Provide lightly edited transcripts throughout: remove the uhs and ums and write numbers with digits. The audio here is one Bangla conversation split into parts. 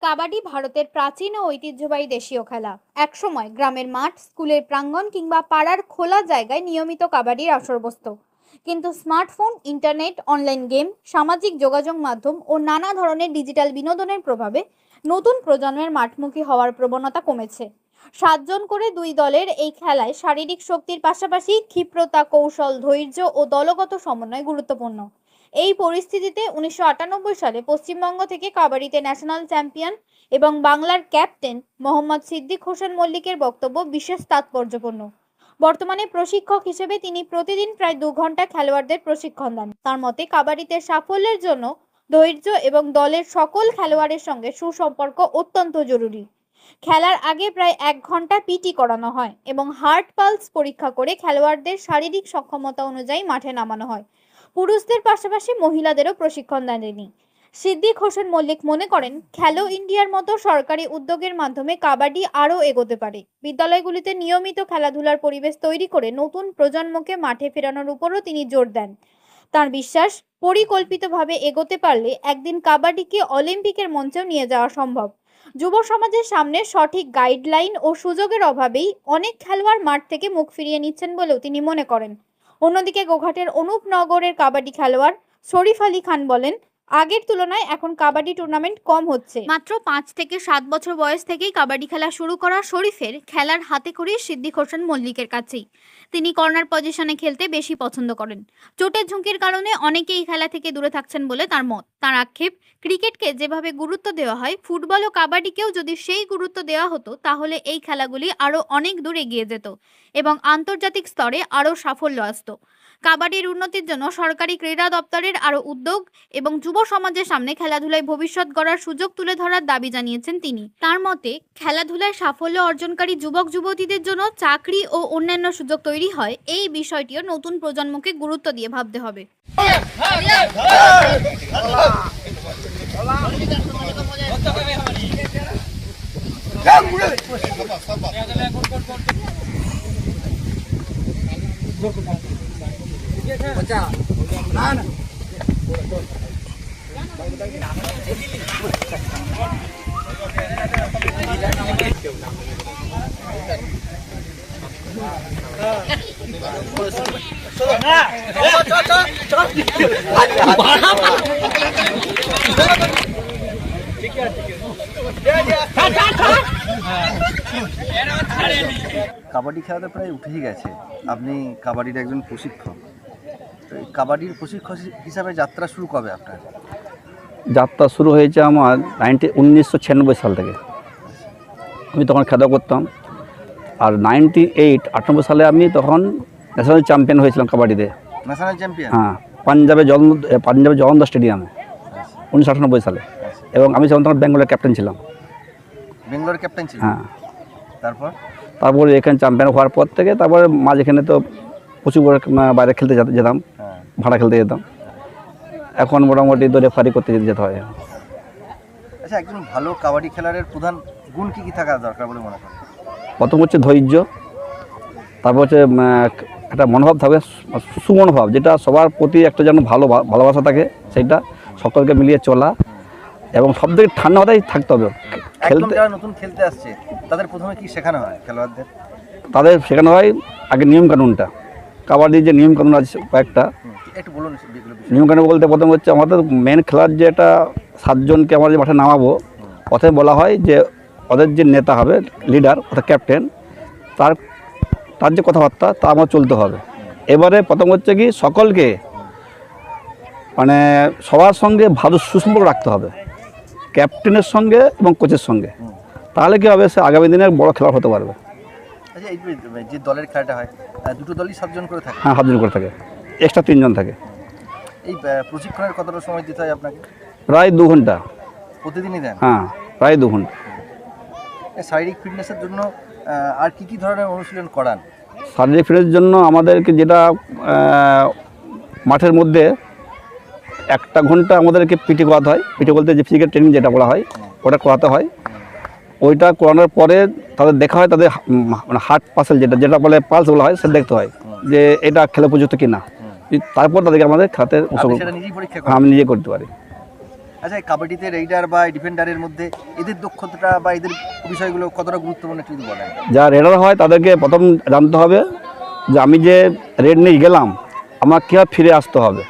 কাবাডি ভারতের প্রাচীন ও ঐতিহ্যবাহী দেশীয় খেলা। একসময় গ্রামের মাঠ, স্কুলের প্রাঙ্গণ কিংবা পাড়ার খোলা জায়গায় নিয়মিত কাবাডির আসর বসত। কিন্তু স্মার্টফোন, ইন্টারনেট, অনলাইন গেম, সামাজিক যোগাযোগ মাধ্যম ও নানা ধরনের ডিজিটাল বিনোদনের প্রভাবে নতুন প্রজন্মের মাঠমুখী হওয়ার প্রবণতা কমেছে। 7 জন করে 2 দলের এই খেলায় শারীরিক শক্তির পাশাপাশি ক্ষিপ্রতা, কৌশল, ধৈর্য ও দলগত সমন্বয় গুরুত্বপূর্ণ। এই পরিস্থিতিতে 1998 সালে পশ্চিমবঙ্গ থেকে কাবাডিতে ন্যাশনাল চ্যাম্পিয়ন এবং বাংলার ক্যাপ্টেন মোহাম্মদ সিদ্দিক হোসেন মল্লিকের বক্তব্য বিশেষ তাৎপর্যপূর্ণ। বর্তমানে প্রশিক্ষক হিসেবে তিনি প্রতিদিন প্রায় 2 ঘন্টা খেলোয়াড়দের প্রশিক্ষণ দেন। তার মতে, কাবাডিতে সাফল্যের জন্য ধৈর্য এবং দলের সকল খেলোয়াড়ের সঙ্গে সুসম্পর্ক অত্যন্ত জরুরি। খেলার আগে প্রায় 1 ঘন্টা পিটি করানো হয় এবং হার্ট পালস পরীক্ষা করে খেলোয়াড়দের শারীরিক সক্ষমতা অনুযায়ী মাঠে নামানো হয়। পুরুষদের পাশাপাশি মহিলাদেরও প্রশিক্ষণ দেন তিনি। সিদ্দিক হোসেন মল্লিক মনে করেন, খেলো ইন্ডিয়ার মতো সরকারি উদ্যোগের মাধ্যমে কাবাডি আরও এগোতে পারে। বিদ্যালয়গুলিতে নিয়মিত খেলাধুলার পরিবেশ তৈরি করে নতুন প্রজন্মকে মাঠে ফেরানোর উপরও তিনি জোর দেন। তার বিশ্বাস, পরিকল্পিতভাবে এগোতে পারলে একদিন কাবাডিকে অলিম্পিকের মঞ্চেও নিয়ে যাওয়া সম্ভব। যুব সমাজের সামনে সঠিক গাইডলাইন ও সুযোগের অভাবেই অনেক খেলোয়াড় মাঠ থেকে মুখ ফিরিয়ে নিচ্ছেন বলেও তিনি মনে করেন। অন্যদিকে গোঘাটের অনুপনগরের কাবাডি খেলোয়াড় শরীফ আলী খান বলেন, আগের তুলনায় এখন কাবাডি টুর্নামেন্ট কম হচ্ছে। মাত্র 5 থেকে 7 বছর বয়স থেকেই কাবাডি খেলা শুরু করা শরীফের খেলার হাতে খড়ি সিদ্দিক হোসেন মল্লিকের কাছেই। তিনি কর্নার পজিশনে খেলতে বেশি পছন্দ করেন। চোটের ঝুঁকির কারণে অনেকেই খেলা থেকে দূরে থাকছেন বলে তার মত। তার আক্ষেপ, ক্রিকেটকে যেভাবে গুরুত্ব দেওয়া হয়, ফুটবল ও কাবাডিকেও যদি সেই গুরুত্ব দেওয়া হতো, তাহলে এই খেলাগুলি আরও অনেক দূর এগিয়ে যেত এবং আন্তর্জাতিক স্তরে আরও সাফল্য আসত। কাবাডির উন্নতির জন্য সরকারি ক্রীড়া দপ্তরের আরও উদ্যোগ এবং যুব সমাজের সামনে খেলাধুলায় ভবিষ্যৎ গড়ার সুযোগ তুলে ধরার দাবি জানিয়েছেন তিনি। তার মতে, খেলাধুলায় সাফল্য অর্জনকারী যুবক যুবতীদের জন্য চাকরি ও অন্যান্য সুযোগ তৈরি হয়, এই বিষয়টিও নতুন প্রজন্মকে গুরুত্ব দিয়ে ভাবতে হবে। কাবাডি খেলাতে প্রায় উঠেই গেছে। আপনি কাবাডির একজন প্রশিক্ষক, তো কাবাডির প্রশিক্ষক হিসাবে যাত্রা শুরু কবে আপনার? যাত্রা শুরু হয়েছে আমার 1996 সাল থেকে। আমি তখন খেলা করতাম। আর 98 সালে আমি তখন ন্যাশনাল চ্যাম্পিয়ন হয়েছিলাম কাবাডিতে। National champion? হ্যাঁ, পাঞ্জাবে জলন্ধর স্টেডিয়ামে 1998 সালে। এবং আমি তখন বেঙ্গলের ক্যাপ্টেন ছিলাম। বেঙ্গলোরের ক্যাপ্টেন ছিলেন? হ্যাঁ। তারপরে এখানে চ্যাম্পিয়ন হওয়ার পর থেকে তারপরে মাঝখানে তো প্রচুর বাইরে খেলতে যেতাম, ভাড়া খেলতে যেতাম। এখন মোটামুটি তো রেফারি করতে যেতে হয়। আচ্ছা, একজন ভালো কাবাডি খেলোয়াড়ের প্রধান গুণ কী কী থাকা দরকার বলে মনে করেন? প্রথম হচ্ছে ধৈর্য, তারপর হচ্ছে একটা মনোভাব থাকবে, সুমনোভাব, যেটা সবার প্রতি একটা যেন ভালোবাসা থাকে, সেইটা সকলকে মিলিয়ে চলা, এবং সব থেকে ঠান্ডা মাথায় থাকতে হবে। খেলতে যারা নতুন খেলতে আসছে তাদের প্রথমে কি শেখানো হয় খেলোয়াড়দের? তাদের শেখানো হয় আগে নিয়মকানুনটা। কাবাডির যে নিয়মকানুন আছে কয়েকটা, একটু বলুন। নিয়মকানুন বলতে প্রথম হচ্ছে আমাদের মেন খেলার যে এটা 7 জনকে আমরা যে মাঠে নামাবো, প্রথমে বলা হয় যে ওদের যে নেতা হবে, লিডার অর্থাৎ ক্যাপ্টেন, তার যে কথাবার্তা তা আমার চলতে হবে। এবারে প্রথম হচ্ছে কি সকলকে মানে সবার সঙ্গে ভালো সুসম্পর্ক রাখতে হবে, ক্যাপ্টেনের সঙ্গে এবং কোচের সঙ্গে। তাহলে কি হবে, সে আগামী দিনে বড় খেলোয়াড় হতে পারবে। আচ্ছা, এই যে দলের খেলাটা হয়, দুটো দলই 7 জন করে থাকে? হ্যাঁ, 7 জন করে থাকে, এক্সট্রা 3 জন থাকে। এই প্রশিক্ষণের কতটা সময় দিতে হয় আপনাকে? প্রায় 2 ঘন্টা প্রতিদিনই দেন? হ্যাঁ, প্রায় 2 ঘন্টা। শারীরিক ফিটনেসের জন্য আর কি ধরনের অনুশীলন করান? শারীরিক ফিটনেসের জন্য আমাদেরকে যেটা মাঠের মধ্যে 1 ঘন্টা আমাদেরকে পিটি করাতে হয়। পিটি বলতে যে ফিজিক্যাল ট্রেনিং যেটা বলা হয়, ওটা করাতে হয়। ওইটা করানোর পরে তাদের দেখা হয়, তাদের মানে হার্ট পাসেল যেটা বলে পালস বলা হয়, সেটা দেখতে হয় যে এটা খেলা উপযুক্ত কিনা। তারপর তাদেরকে আমাদের খেলাতে আমি নিজে করতে পারি। আচ্ছা, এই কাবাডিতে রেইডার বা ডিফেন্ডারের মধ্যে এদের দক্ষতা বা এদের বিষয়গুলো কতটা গুরুত্বপূর্ণ একটু যদি বলেন। যা রেডার হয় তাদেরকে প্রথম জানতে হবে যে আমি যে রেড নিয়ে গেলাম আমার কীভাবে ফিরে আসতে হবে।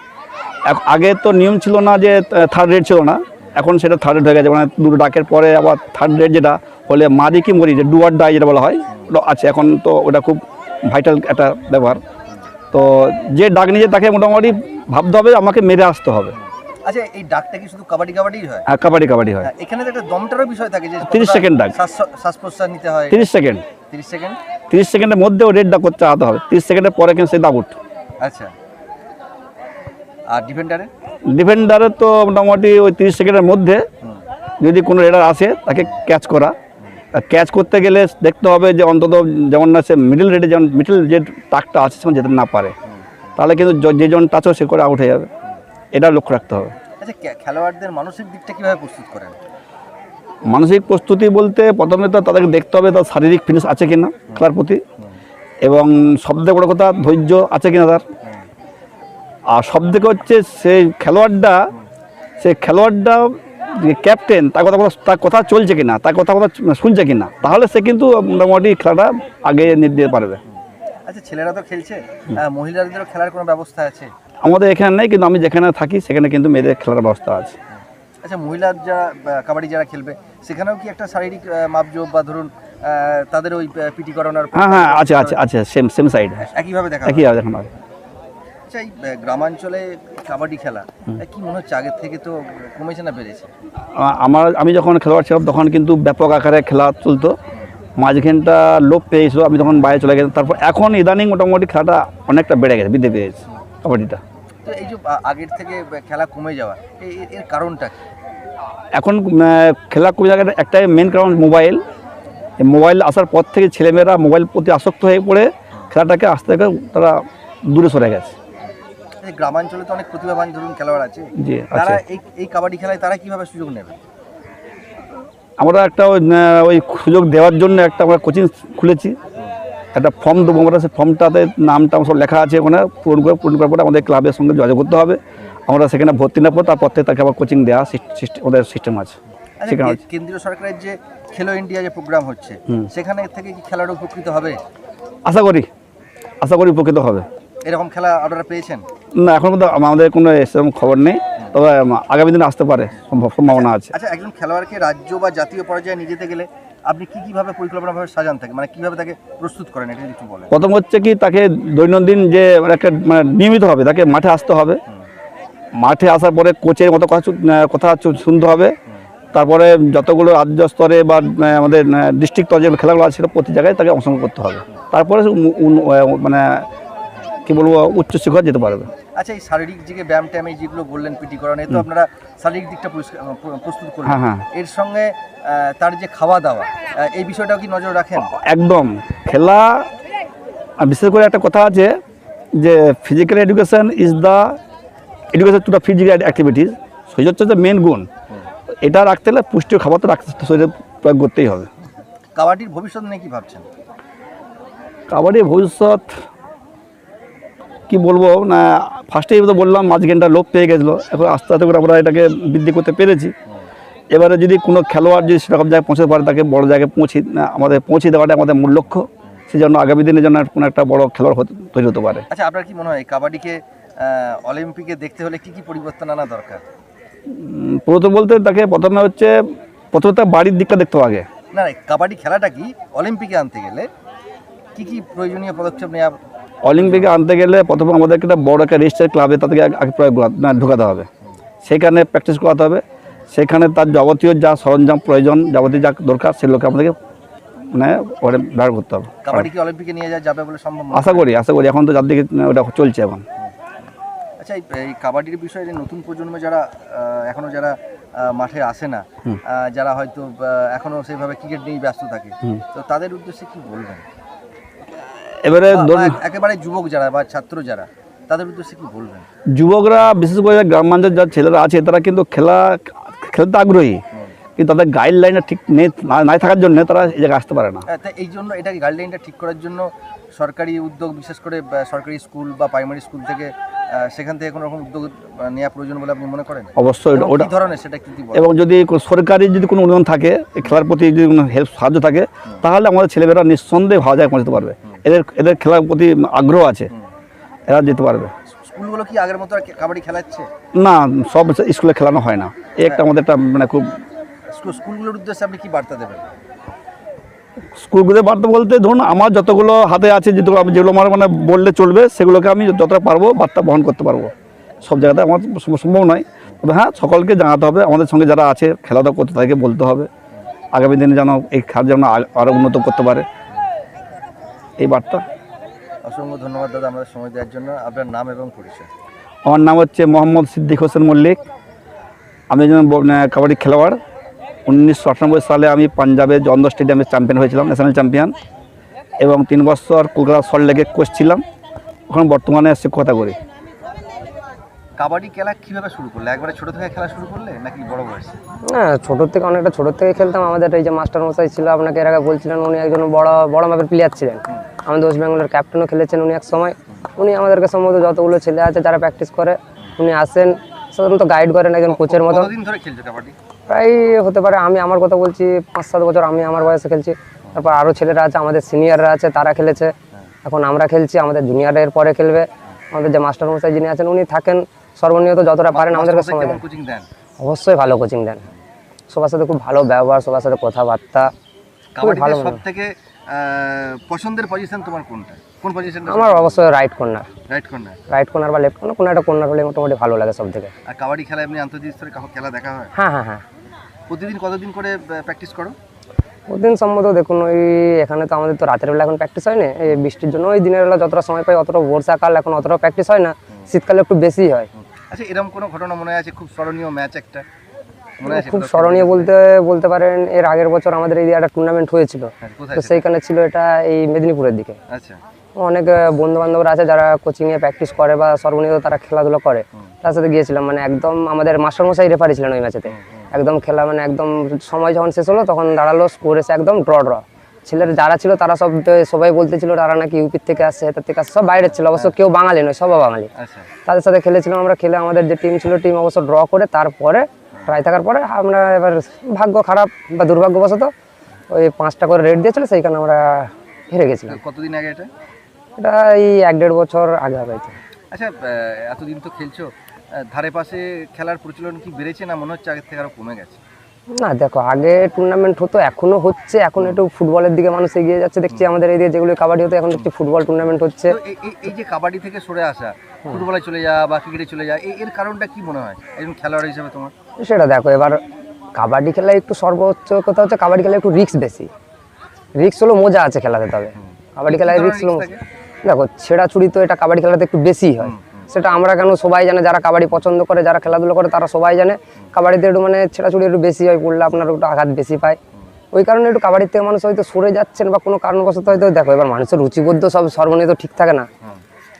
আগে তো নিয়ম ছিল না যে থার্ড রেড ছিল না, এখন সেটা থার্ড রেড হয়ে গেছে, মানে দুটো ডাকের পরে আবার থার্ড রেড যেটা হলে মারি কি মরি, যে ডু অর ডাই যেটা বলা হয় ওটা আছে এখন। তো ওটা খুব ভাইটাল একটা ব্যাপার। তো যে ডাক নিয়ে তাকে মোটামুটি ভাবতে হবে আমাকে মেরে আসতে হবে। আচ্ছা, এই ডাকটা কি শুধু কাবাডি হয়? হ্যাঁ, কাবাডি হয়। এখানে তো একটা দমটারও বিষয় থাকে যে 30 সেকেন্ড ডাক, শ্বাস প্রশ্বাস নিতে হয়। 30 সেকেন্ড 30 সেকেন্ড 30 সেকেন্ডের মধ্যেও রেড ডাক করতে আতে হবে। 30 সেকেন্ডের পরে কিন্তু সে আউট। আচ্ছা, আর ডিফেন্ডারের তো মোটামুটি ওই 30 সেকেন্ডের মধ্যে যদি কোনো রেডার আসে তাকে ক্যাচ করা। ক্যাচ করতে গেলে দেখতে হবে যে অন্তত যেমন না সে মিডল রেডে যেমন মিডল যে টাকটা আছে সেমন যেতে না পারে, তাহলে কিন্তু যে জন টাচও সে করে আউট হয়ে যাবে, এটা লক্ষ্য রাখতে হবে। আচ্ছা, খেলোয়াড়দের মানসিক দিকটা কীভাবে প্রস্তুত করেন? মানসিক প্রস্তুতি বলতে প্রথমে তো তাদেরকে দেখতে হবে তার শারীরিক ফিটনেস আছে কিনা খেলার প্রতি, এবং সবথেকে বড় কথা ধৈর্য আছে কিনা তার। আর সবথেকে হচ্ছে সেই খেলোয়াড়টা যে ক্যাপ্টেন তার কথা চলছে কিনা, তার কথা শুনছে কিনা, তাহলে সে কিন্তু মোটামুটি খেলাটা আগে নিয়ে দিতে পারবে। আচ্ছা, ছেলেরা তো খেলছে, মহিলাদেরও খেলার কোনো ব্যবস্থা আছে? আমাদের এখানে নেই, কিন্তু আমি যেখানে থাকি সেখানে কিন্তু মেয়েদের খেলার ব্যবস্থা আছে। আচ্ছা, মহিলার যারা কাবাডি যারা খেলবে সেখানেও কি একটা শারীরিক মাপজোপ বা ধরুন তাদের ওই পিটি করানোর? হ্যাঁ, আছে সেম সাইড একইভাবে দেখা হয়। আচ্ছা, এই গ্রামাঞ্চলে কাবাডি খেলা কি মনে হচ্ছে আগের থেকে তো কমেছে না বেড়েছে? আমি যখন খেলোয়াড় ছিলাম তখন কিন্তু ব্যাপক আকারে খেলা চলতো, মাঝখানটা লোপ পেয়েছিল, আমি তখন বাইরে চলে গেলাম। তারপর এখন ইদানিং মোটামুটি খেলাটা অনেকটা বেড়ে গেছে, বৃদ্ধি পেয়েছে কাবাডিটা। তো এই যে আগের থেকে খেলা কমে যাওয়া, এর কারণটা কি? এখন খেলা কমে যাওয়ার একটাই মেন কারণ মোবাইল আসার পর থেকে ছেলেমেয়েরা মোবাইল প্রতি আসক্ত হয়ে পড়ে খেলাটাকে আস্তে আস্তে তারা দূরে সরে গেছে। গ্রামাঞ্চলে তো অনেক প্রতিভাবান ধরুন খেলোয়াড় আছে, জি, তারা এই কাবাডি খেলায় তারা কিভাবে সুযোগ নেবে? আমরা একটা ওই সুযোগ দেওয়ার জন্য একটা আমরা কোচিং খুলেছি, একটা ফর্ম দেবো আমরা, সেই ফর্মটাতে নামটা সব লেখা আছে, ওখানে পূরণ করার পরে আমাদের ক্লাবের সঙ্গে যোগাযোগ করতে হবে। আমরা সেখানে ভর্তি না পড়ে তারপর থেকে তাকে আবার কোচিং দেওয়া ওদের সিস্টেম আছে। কেন্দ্রীয় সরকারের যে খেলো ইন্ডিয়া যে প্রোগ্রাম হচ্ছে সেখানে থেকে কি খেলাটা উপকৃত হবে? আশা করি উপকৃত হবে। এরকম খেলা আপনারা পেয়েছেন? না, এখন পর্যন্ত আমাদের কোনো সেরকম খবর নেই, তবে আগামী দিনে আসতে পারে, সম্ভাবনা আছে। আচ্ছা, একজন খেলোয়াড়কে রাজ্য বা জাতীয় পর্যায়ে নিয়ে যেতে গেলে আপনি কিভাবে পরিকল্পনাভাবে সাজান থাকে, মানে কিভাবে তাকে প্রস্তুত করেন, এটা একটু বলেন। প্রথম হচ্ছে কি তাকে দৈনন্দিন যে একটা নিয়মিত হবে, তাকে মাঠে আসতে হবে। মাঠে আসার পরে কোচের মতো কথা শুনতে হবে। তারপরে যতগুলো রাজ্য স্তরে বা আমাদের ডিস্ট্রিক্ট স্তরে যে খেলাগুলো আছে সেটা প্রতি জায়গায় তাকে অংশগ্রহণ করতে হবে, তারপরে মানে কি বলবো উচ্চ শিখর যেতে পারবে। আচ্ছা, এই শারীরিক যে ব্যায়াম ট্যাম যেগুলো বললেন পিটি করানো, তো আপনারা শারীরিক দিকটা প্রস্তুত করলেন, হ্যাঁ। এর সঙ্গে তার যে খাওয়া দাওয়া এই বিষয়টাও কি নজর রাখেন? একদম। খেলা বিশেষ করে একটা কথা আছে যে physical education is the education to the physical activities, শরীরচর্চা মেন গুণ। এটা রাখতে হলে পুষ্টির খাবার তো রাখতে শরীরে প্রয়োগ করতেই হবে। কাবাডির ভবিষ্যৎ নিয়ে কি ভাবছেন? কাবাডির ভবিষ্যৎ কি বলবো না, ফার্স্টেই তো বললাম মাঝখানটা লোপ পেয়ে গেছিলো, এখন আস্তে আস্তে করে আমরা এটাকে বৃদ্ধি করতে পেরেছি। এবারে যদি কোনো খেলোয়াড় যদি সেরকম জায়গায় পৌঁছতে পারে তাকে বড় জায়গায় পৌঁছে দেওয়াটা আমাদের মূল লক্ষ্য, সেই জন্য আগামী দিনের জন্য কোনো একটা বড় খেলোয়াড় তৈরি হতে পারে। আচ্ছা, আপনার কি মনে হয় কাবাডিকে অলিম্পিকে দেখতে হলে কি পরিবর্তন আনা দরকার? প্রথম বলতে তাকে প্রথমে তার বাড়ির দিকটা দেখতে হবে আগে। না, কাবাডি খেলাটা কি অলিম্পিকে আনতে গেলে কি প্রয়োজনীয় পদক্ষেপ নেওয়া? অলিম্পিকে আনতে গেলে প্রথমে আমাদেরকে একটা বড় একটা রেজিস্টার ক্লাবে তাদেরকে আগে ঢোকাতে হবে, সেখানে প্র্যাকটিস করাতে হবে, সেখানে তার যাবতীয় যা সরঞ্জাম প্রয়োজন, যাবতীয় যা দরকার সেগুলোকে আমাদেরকে মানে ব্যবহার করতে হবে। কাবাডি কি অলিম্পিকে নিয়ে যাবে বলে সম্ভব? আশা করি এখন তো যার দিকে ওটা চলছে এখন। আচ্ছা, এই কাবাডির বিষয়ে যে নতুন প্রজন্মে যারা এখনো যারা মাঠে আসে না, যারা হয়তো এখনো সেইভাবে ক্রিকেট নিয়ে ব্যস্ত থাকে, তো তাদের উদ্দেশ্যে কি বলবেন? এবারে একেবারে যুবক যারা বা ছাত্র যারা, তাদের উদ্দেশ্যে কি বলবেন? যুবকরা বিশেষ করে গ্রামাঞ্চল যারা ছেলেরা আছে তারা কিন্তু খেলতে আগ্রহী, কিন্তু তাদের গাইডলাইনটা ঠিক নেই, নাই থাকার জন্য তারা এই জায়গায় আসতে পারে না। তা এই জন্য এটা গাইডলাইনটা ঠিক করার জন্য সরকারি উদ্যোগ, বিশেষ করে সরকারি স্কুল বা প্রাইমারি স্কুল থেকে সেখান থেকে কোনো রকম উদ্যোগ নেওয়া প্রয়োজন বলে আপনি মনে করেন? অবশ্যই এবং ওটা কি ধরনের সেটা একটু বলুন। এবং যদি সরকারি যদি কোনো অনুদান থাকে, এই খেলার প্রতি যদি কোনো হেল্প সাহায্য থাকে, তাহলে আমাদের ছেলেমেয়েরা নিঃসন্দেহে ভালো জায়গায় পৌঁছতে পারবে। এদের খেলার প্রতি আগ্রহ আছে, এরা যেতে পারবে। স্কুলগুলো কি আগের মতো আর কাবাডি খেলাচ্ছে? না, সব স্কুলে খেলানো হয় না। এই একটা আমাদের একটা মানে খুব স্কুলগুলোর উদ্দেশ্যে আপনি কি বার্তা দেবেন? স্কুলগুলোতে বার্তা বলতে ধরুন আমার যতগুলো হাতে আছে, যেগুলো আমার মানে বললে চলবে, সেগুলোকে আমি যতটা পারবো বার্তা বহন করতে পারবো। সব জায়গাতে আমার সম্ভব নয়, তবে হ্যাঁ সকলকে জানাতে হবে, আমাদের সঙ্গে যারা আছে খেলাধুলা করতে তাদেরকে বলতে হবে আগামী দিনে যেন এই খেলা যেন আরও উন্নত করতে পারে, এই বার্তা। অসংখ্য ধন্যবাদ দাদা আমাদের সময় দেওয়ার জন্য। আপনার নাম এবং পরিচয়? আমার নাম হচ্ছে মোহাম্মদ সিদ্দিক হোসেন মল্লিক। আমি একজন কাবাডি খেলোয়াড়। 1998 সালে আমি পাঞ্জাবে জন্দর স্টেডিয়ামে চ্যাম্পিয়ন হয়েছিলাম, ন্যাশনাল চ্যাম্পিয়ন, এবং 3 বছর কলকাতা সল্টলেকে কোচ ছিলাম। এখন বর্তমানে শিক্ষকতা করি। কাবাডি খেলা কীভাবে শুরু করলে? একবারে ছোটো থেকে খেলা শুরু করলে নাকি বড় বয়সে? না, ছোটোর থেকে, অনেকটা ছোটোর থেকে খেলতাম। আমাদের এই যে মাস্টার মশাই ছিল, আপনাকে এর আগে বলছিলেন, উনি একজন বড় মাপের প্লেয়ার ছিলেন। আমাদের ওয়েস্ট বেঙ্গলের ক্যাপ্টেনও খেলেছেন উনি এক সময়। উনি আমাদেরকে সম্ভবত যতগুলো ছেলে আছে যারা প্র্যাকটিস করে, উনি আসেন, সাধারণত গাইড করেন একজন কোচের মতো। কতদিন ধরে খেলছো কাবাডি? প্রায় হতে পারে, আমি আমার কথা বলছি, 5-7 বছর আমি আমার বয়সে খেলছি। তারপর আরও ছেলেরা আছে, আমাদের সিনিয়ররা আছে, তারা খেলেছে। এখন আমরা খেলছি, আমাদের জুনিয়রের পরে খেলবে। আমাদের যে মাস্টার মশাই যিনি আছেন, উনি থাকেন সর্বনিয়ত, যতটা পারেন আমাদেরকে সময় দেন। কোচিং দেন? অবশ্যই ভালো কোচিং দেন, সবার সাথে খুব ভালো ব্যবহার, সবার সাথে কথাবার্তা, খুব ভালো। সব থেকে পছন্দের পজিশন তোমার কোনটা? কোন পজিশন? আমার অবশ্যই রাইট কর্নার। রাইট কর্নার বা লেফট কর্নার, কোনো একটা কর্নার হলে মোটামুটি ভালো লাগে সব থেকে। আর কাবাডি খেলা এমনি আন্তর্জাতিক স্তরে খেলা দেখা হয়? হ্যাঁ। প্রতিদিন কতদিন করে প্র্যাকটিস করো? ওদিন সম্মত দেখুন, ওই এখানে তো আমাদের তো রাতের বেলা এখন প্র্যাকটিস হয় না, এই বৃষ্টির জন্য। ওই দিনের বেলা যতটা সময় পাই, অতটা বর্ষাকাল এখন অতটা প্র্যাকটিস হয় না, শীতকালে একটু বেশি হয়। আচ্ছা, এরকম কোনো ঘটনা মনে আছে খুব স্মরণীয় ম্যাচ একটা মনে আছে? খুব স্মরণীয় বলতে পারেন, এর আগের বছর আমাদের এই একটা টুর্নামেন্ট হয়েছিল, তো সেইখানে ছিল এটা এই মেদিনীপুরের দিকে। আচ্ছা, অনেক বন্ধু বান্ধবরা আছে যারা কোচিংয়ে প্র্যাকটিস করে বা সর্বনিয়ত তারা খেলাধুলা করে, তার সাথে গিয়েছিলাম। মানে একদম আমাদের মাস্টারমশাই রেফারি ছিলেন ওই ম্যাচেতে। একদম খেলা মানে একদম সময় যখন শেষ হলো, তখন দাঁড়ালো স্কোর এসে একদম ড্র। ছেলেরা যারা ছিল তারা সবাই বলতেছিল তারা নাকি ইউপির থেকে আসছে, এটার থেকে আসছে, সব বাইরের ছিল, অবশ্য কেউ বাঙালি নয়, সবাই বাঙালি। তাদের সাথে খেলেছিলাম আমরা। খেলে আমাদের যে টিম ছিল, টিম অবশ্য ড্র করে, তারপরে ট্রাই থাকার পরে আমরা এবার ভাগ্য খারাপ বা দুর্ভাগ্যবশত ওই 5টা করে রেড দিয়েছিল, সেইখানে আমরা হেরে গেছিলাম। কতদিন আগে এটা? এটা এই 1-1.5 বছর আগে হবে। আচ্ছা, এতদিন তো খেলছো, ধারে পাশে খেলার প্রচলন কি বেড়েছে না মনে হচ্ছে আগের থেকে আরো কমে গেছে? না দেখো, আগে টুর্নামেন্ট হতো, এখনো হচ্ছে, এখন একটু ফুটবলের দিকে মানুষ এগিয়ে যাচ্ছে। দেখছি আমাদের এই দিকে যেগুলো কাবাডি হতো, এখন দেখছি ফুটবল টুর্নামেন্ট হচ্ছে। এই যে কাবাডি থেকে সরে আসা, ফুটবলে চলে যাওয়া বা ক্রিকেটে চলে যাওয়া, এর কারণটা কি মনে হয় একজন খেলোয়াড় হিসেবে তোমার? সেটা দেখো, এবার কাবাডি খেলায় একটু সর্বোচ্চ কথা হচ্ছে, কাবাডি খেলায় একটু রিস্ক বেশি। রিস্ক হলো মজা আছে খেলাতে, তবে কাবাডি খেলায় রিস্ক হলো, দেখো ছেঁড়াছুড়ি তো এটা কাবাডি খেলাতে একটু বেশি হয়। সেটা আমরা কেন, সবাই জানে, যারা কাবাডি পছন্দ করে, যারা খেলাধুলো করে, তারা সবাই জানে কাবাডিতে একটু মানে ছেঁড়াছুড়ি একটু বেশি হয়, পড়লে আপনার একটু আঘাত বেশি পায়। ওই কারণে একটু কাবাডির থেকে মানুষ হয়তো সরে যাচ্ছেন বা কোনো কারণবশত হয়তো। দেখো, এবার মানুষের রুচিবোধ সব সর্বনিয়ত ঠিক থাকে না,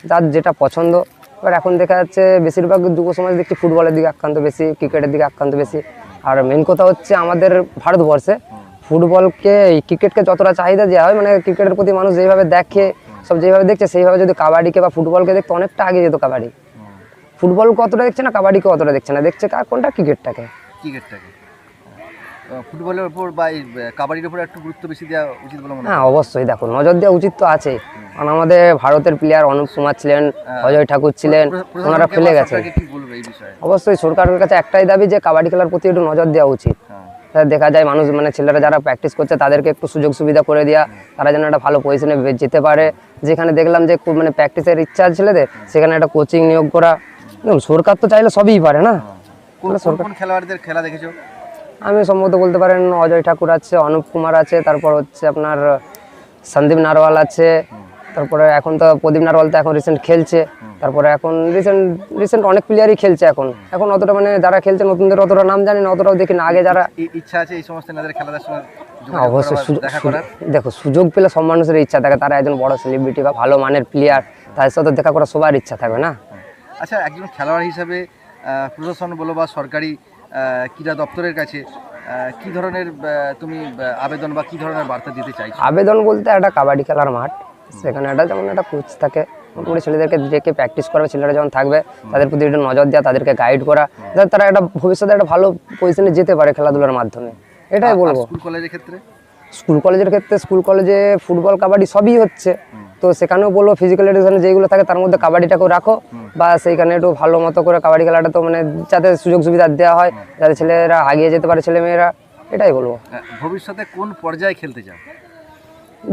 যার যেটা পছন্দ। এবার এখন দেখা যাচ্ছে বেশিরভাগ যুব সমাজ দেখছি ফুটবলের দিকে আক্রান্ত বেশি, ক্রিকেটের দিকে আক্রান্ত বেশি। আর মেন কথা হচ্ছে, আমাদের ভারতবর্ষে ফুটবলকে, ক্রিকেটকে যতটা চাহিদা দেওয়া হয়, মানে ক্রিকেটের প্রতি মানুষ যেভাবে দেখে, সব যেভাবে দেখছে, সেইভাবে যদি কাবাডিকে বা ফুটবলকে দেখতে, অনেকটা আগে যেত কাবাডি। ফুটবলকে অতটা দেখছে না, কাবাডিকে অতটা দেখছে না, দেখছে কোনটা, ক্রিকেটটাকে। ফুটবলের উপর বা কাবাডির উপর একটু গুরুত্ব বেশি দেওয়া উচিত বলে মনে হয়? হ্যাঁ, অবশ্যই। দেখো, নজর দেওয়া উচিত তো আছে, কারণ আমাদের ভারতের প্লেয়ার অনুপ কুমার ছিলেন, অজয় ঠাকুর ছিলেন, ওনারা ফেলে গেছে। অবশ্যই সরকারের কাছে একটাই দাবি যে কাবাডি খেলার প্রতি একটু নজর দেওয়া উচিত। দেখা যায় মানুষ, মানে ছেলেরা যারা প্র্যাকটিস করছে, তাদেরকে একটু সুযোগ সুবিধা করে দেওয়া, তারা যেন একটা ভালো পজিশনে যেতে পারে। যেখানে দেখলাম যে খুব মানে প্র্যাকটিসের ইচ্ছা ছেলেদের, সেখানে একটা কোচিং নিয়োগ করা। সরকার তো চাইলে সবই পারে না। কোন খেলোয়াড়দের খেলা দেখেছো? আমি সম্ভবত বলতে পারেন অজয় ঠাকুর আছে, অনুপ কুমার আছে, তারপর হচ্ছে আপনার সন্দীপ নারওয়াল আছে, তারপরে এখন তো প্রদীপ নারওয়াল তো এখন রিসেন্ট খেলছে। তারপরে এখন রিসেন্ট অনেক প্লেয়ারই খেলছে এখন অতটা মানে যারা খেলছে নতুনদের অতটা নাম জানি না, অতটাও দেখি না। আগে যারা ইচ্ছা আছে এই সমস্ত খেলার সঙ্গে অবশ্যই দেখো, সুযোগ পেলে সব মানুষের ইচ্ছা থাকে, তারা একজন বড় সেলিব্রিটি বা ভালো মানের প্লেয়ার, তাদের সাথে দেখা করার সবার ইচ্ছা থাকবে না? আচ্ছা, একজন খেলোয়াড় হিসাবে প্রশাসন বলো বা সরকারি ক্রীড়া দপ্তরের কাছে কি ধরনের তুমি আবেদন বা কি ধরনের বার্তা দিতে চাইছো? আবেদন বলতে একটা কাবাডি খেলার মাঠ, সেখানে একটা যেমন একটা কোচ থাকে, মোটামুটি ছেলেদেরকে ডেকে প্র্যাকটিস করাবে, ছেলেরা যখন থাকবে তাদের প্রতি একটু নজর দেওয়া, তাদেরকে গাইড করা, যাতে তারা একটা ভবিষ্যতে একটা ভালো পজিশনে যেতে পারে খেলাধুলার মাধ্যমে, এটাই বলবো। স্কুল কলেজের ক্ষেত্রে? স্কুল কলেজের ক্ষেত্রে স্কুল কলেজে ফুটবল কাবাডি সবই হচ্ছে, তো সেখানেও বলবো ফিজিক্যাল এডুকেশন যেগুলো থাকে তার মধ্যে কাবাডিটাকেও রাখো, বা সেইখানে একটু ভালো মতো করে কাবাডি খেলাটা তো মানে যাতে সুযোগ সুবিধা দেওয়া হয়, যাতে ছেলেরা আগিয়ে যেতে পারে, ছেলে মেয়েরা, এটাই বলবো। ভবিষ্যতে কোন পর্যায়ে খেলতে চাও?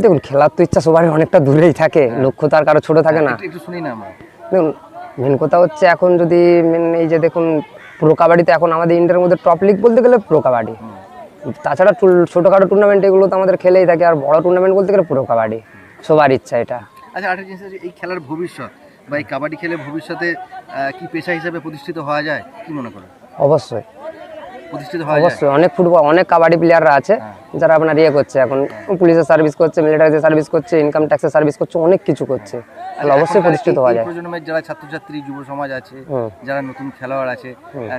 দেখুন, খেলার তো ইচ্ছা সবারই অনেকটা দূরেই থাকে, লক্ষ্য তো আর কারো ছোট থাকে না। একটু শুনি না আমরা। দেখুন, মেন কথা হচ্ছে এখন যদি এই যে দেখুন প্রো কাবাডিতে এখন আমাদের ইন্ডিয়ার মধ্যে টপ লিগ বলতে গেলে প্রো কাবাডি, তাছাড়া ছোটোখাটো টুর্নামেন্ট এগুলো তো আমাদের খেলেই থাকে, আর বড় টুর্নামেন্ট বলতে গেলে প্রো কাবাডি, সবার ইচ্ছা এটা। আচ্ছা, আরেকটা জিনিস আছে, এই খেলার ভবিষ্যৎ বা এই কাবাডি খেলে ভবিষ্যতে কি পেশা হিসেবে প্রতিষ্ঠিত হওয়া যায়, কি মনে করো? অবশ্যই প্রতিষ্ঠিত হওয়া যায়? অবশ্যই, অনেক কাবাডি প্লেয়াররা আছে যারা আপনার ইয়ে করছে, এখন পুলিশের সার্ভিস করছে, মিলিটারিতে সার্ভিস করছে, ইনকাম ট্যাক্সের সার্ভিস করছে, অনেক কিছু করছে, তাহলে অবশ্যই প্রতিষ্ঠিত হওয়া যায়। প্রজন্মের যারা ছাত্রছাত্রী, যুব সমাজ আছে, যারা নতুন খেলোয়াড় আছে,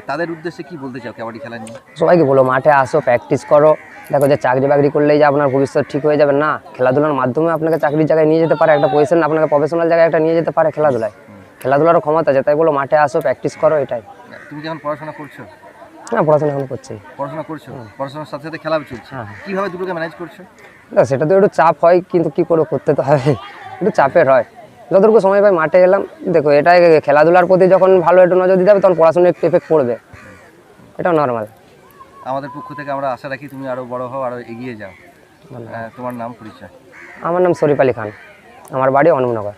তাদের উদ্দেশ্যে কি বলতে চাও কাবাডি খেলা নিয়ে? সবাইকে বলো মাঠে আসো, প্র্যাকটিস করো, দেখো যে চাকরি বাকরি করলেই যে আপনার ভবিষ্যৎ ঠিক হয়ে যাবে না, খেলাধুলার মাধ্যমে আপনাকে চাকরির জায়গায় নিয়ে যেতে পারে, একটা পজিশন আপনাকে প্রফেশনাল জায়গায় একটা নিয়ে যেতে পারে খেলাধুলায়, খেলাধুলারও ক্ষমতা আছে, তাই বলো মাঠে আসো, প্র্যাকটিস করো, এটাই। তুমি যখন পড়াশোনা করছো? হ্যাঁ, পড়াশোনা এখন করছি। পড়াশোনা করছো, পড়াশোনার সাথে সাথে খেলাও চলছে, কিভাবে দুটোকে ম্যানেজ করছো? না, সেটা তো একটু চাপ হয়, কিন্তু কি করে করতে তো হবে, একটু চাপের হয়। যতটুকু সময় পাই মাঠে এলাম, দেখো এটাই খেলাধুলার প্রতি যখন ভালো একটু নজর দিতে হবে তখন পড়াশোনার একটু এফেক্ট পড়বে, এটা নর্মাল। আমাদের পক্ষ থেকে আমরা আশা রাখি তুমি আরো বড় হও, আরো এগিয়ে যাও। তোমার নাম, পরিচয়? আমার নাম শরীফ আলী খান, আমার বাড়ি অনুপনগর।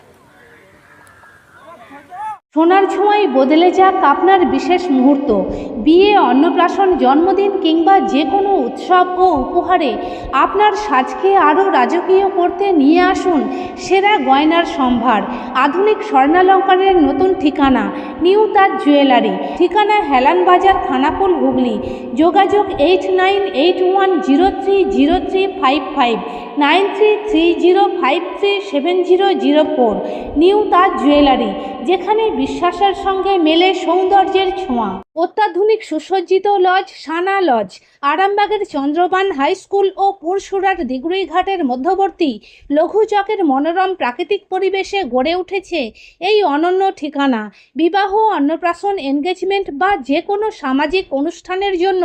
সোনার ছোঁয়ায় বদলে যাক আপনার বিশেষ মুহূর্ত। বিয়ে, অন্নপ্রাশন, জন্মদিন কিংবা যে কোনো উৎসব ও উপহারে আপনার সাজকে আরও রাজকীয় করতে নিয়ে আসুন সেরা গয়নার সম্ভার। আধুনিক স্বর্ণালঙ্কারের নতুন ঠিকানা নিউ তাজ জুয়েলারি, ঠিকানা হেলান বাজার, খানাকুল, হুগলি। যোগাযোগ 8981030355, 9330537004। নিউ তাজ জুয়েলারি, যেখানে বিশ্বাসের সঙ্গে মেলে সৌন্দর্যের ছোঁয়া। অত্যাধুনিক সুসজ্জিত লজ সানা লজ, আরামবাগের চন্দ্রবান হাই স্কুল ও পুরসুরার দিগুড়িঘাটের মধ্যবর্তী লঘু চকের মনোরম প্রাকৃতিক পরিবেশে গড়ে উঠেছে এই অনন্য ঠিকানা। বিবাহ, অন্নপ্রাশন, এনগেজমেন্ট বা যে কোনো সামাজিক অনুষ্ঠানের জন্য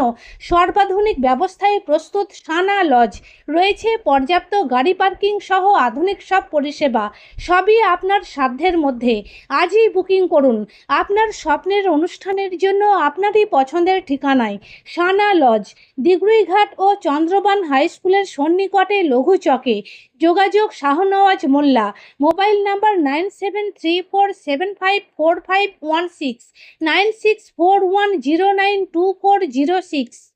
সর্বাধুনিক ব্যবস্থায় প্রস্তুত সানা লজ। রয়েছে পর্যাপ্ত গাড়ি পার্কিং সহ আধুনিক সব পরিষেবা, সবই আপনার সাধ্যের মধ্যে। আজই বুকিং করুন আপনার স্বপ্নের অনুষ্ঠানের জন্য আপনারই পছন্দের ঠিকানায়। সানা লজ, দিগুড়িঘাট ও চন্দ্রবান হাই স্কুলের সন্নিকটে লঘু চকে। যোগাযোগ শাহনওয়াজ মোল্লা, মোবাইল নাম্বার 9734754516, 9641092406।